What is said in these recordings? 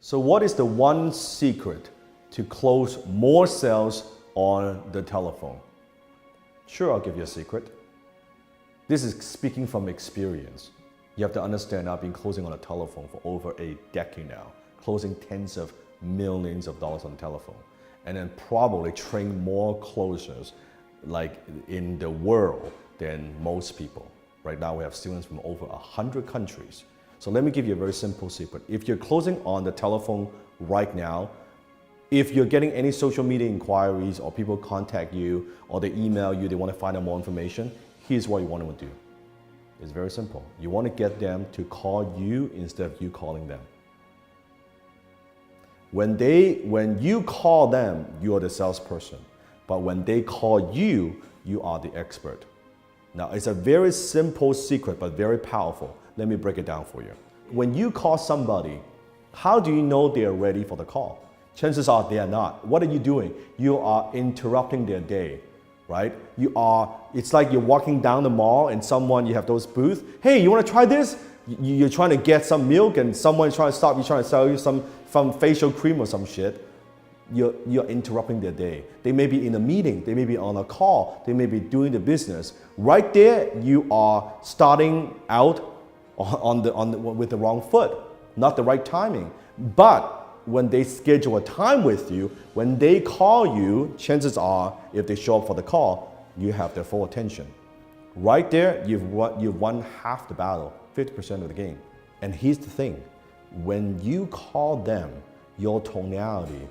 So what is the one secret to close more sales on the telephone? Sure, I'll give you a secret. This is speaking from experience. You have to understand I've been closing on the telephone for over a decade now, closing tens of millions of dollars on the telephone, and then probably train more closers like in the world than most people. Right now we have students from over 100 countries. So let me give you a very simple secret. If you're closing on the telephone right now, if you're getting any social media inquiries or people contact you or they email you, they want to find out more information, here's what you want to do. It's very simple. You want to get them to call you instead of you calling them. When you call them, you are the salesperson. But when they call you, you are the expert. Now, it's a very simple secret, but very powerful. Let me break it down for you. When you call somebody, how do you know they are ready for the call? Chances are they are not. What are you doing? You are interrupting their day, right? It's like you're walking down the mall and you have those booths. Hey, you want to try this? You're trying to get some milk and someone's trying to stop you, trying to sell you some facial cream or some shit. You're interrupting their day. They may be in a meeting, they may be on a call, they may be doing the business. Right there, you are starting out with the wrong foot, not the right timing. But when they schedule a time with you, when they call you, chances are, if they show up for the call, you have their full attention. Right there, you've won half the battle, 50% of the game. And here's the thing, when you call them, your tonality,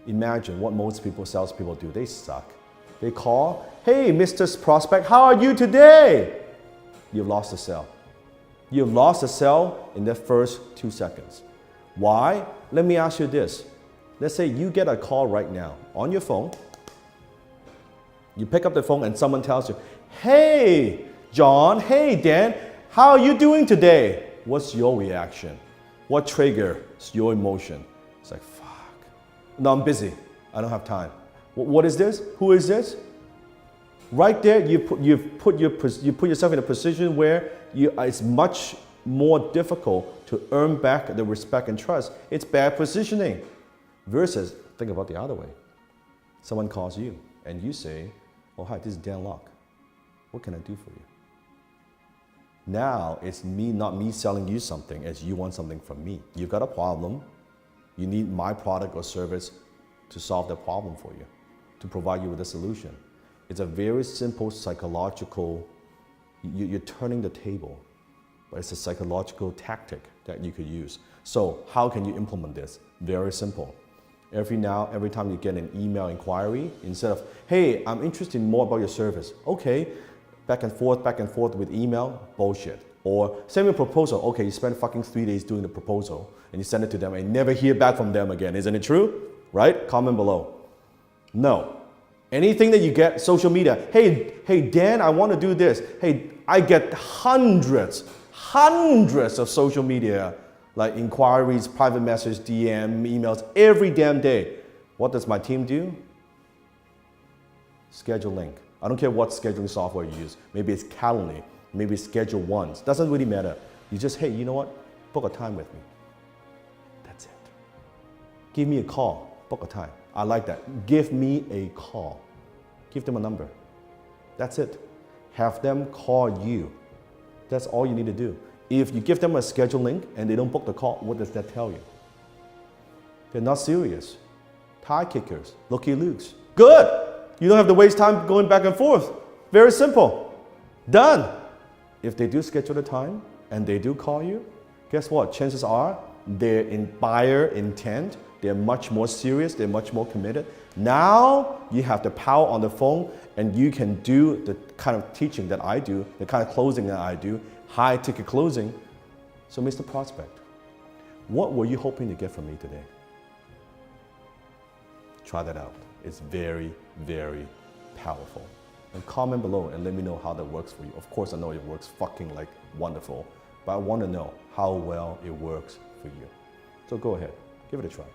imagine what most salespeople do, they suck. They call, hey, Mr. Prospect, how are you today? You've lost the sale. You've lost the sale in the first 2 seconds. Why? Let me ask you this. Let's say you get a call right now on your phone. You pick up the phone and someone tells you, hey, John, hey, Dan, how are you doing today? What's your reaction? What triggers your emotion? It's like, fuck. No, I'm busy. I don't have time. What is this? Who is this? Right there, you put yourself in a position where it's much more difficult to earn back the respect and trust. It's bad positioning. Versus, think about the other way. Someone calls you and you say, oh, hi, this is Dan Lok. What can I do for you? Now, it's not me selling you something, it's you want something from me. You've got a problem. You need my product or service to solve the problem for you, to provide you with a solution. It's a very simple psychological, you're turning the table, but it's a psychological tactic that you could use. So how can you implement this? Very simple. Every time you get an email inquiry, instead of, hey, I'm interested more about your service. Okay, back and forth with email, bullshit. Or send me a proposal. Okay, you spend fucking 3 days doing the proposal and you send it to them and never hear back from them again. Isn't it true? Right? Comment below. No. Anything that you get, social media. Hey, Dan, I want to do this. Hey, I get hundreds of social media, like inquiries, private message, DM, emails, every damn day. What does my team do? Schedule link. I don't care what scheduling software you use. Maybe it's Calendly, maybe it's Schedule Once. Doesn't really matter. You just, hey, you know what? Book a time with me. That's it. Give me a call. Book a time. I like that. Give me a call. Give them a number. That's it. Have them call you. That's all you need to do. If you give them a schedule link and they don't book the call, what does that tell you? They're not serious. Tie kickers, looky-loos. Good. You don't have to waste time going back and forth. Very simple. Done. If they do schedule the time and they do call you, guess what? Chances are they're in buyer intent. They're much more serious, they're much more committed. Now you have the power on the phone and you can do the kind of teaching that I do, the kind of closing that I do, high ticket closing. So Mr. Prospect, what were you hoping to get from me today? Try that out. It's very, very powerful. And comment below and let me know how that works for you. Of course I know it works fucking like wonderful, but I want to know how well it works for you. So go ahead, give it a try.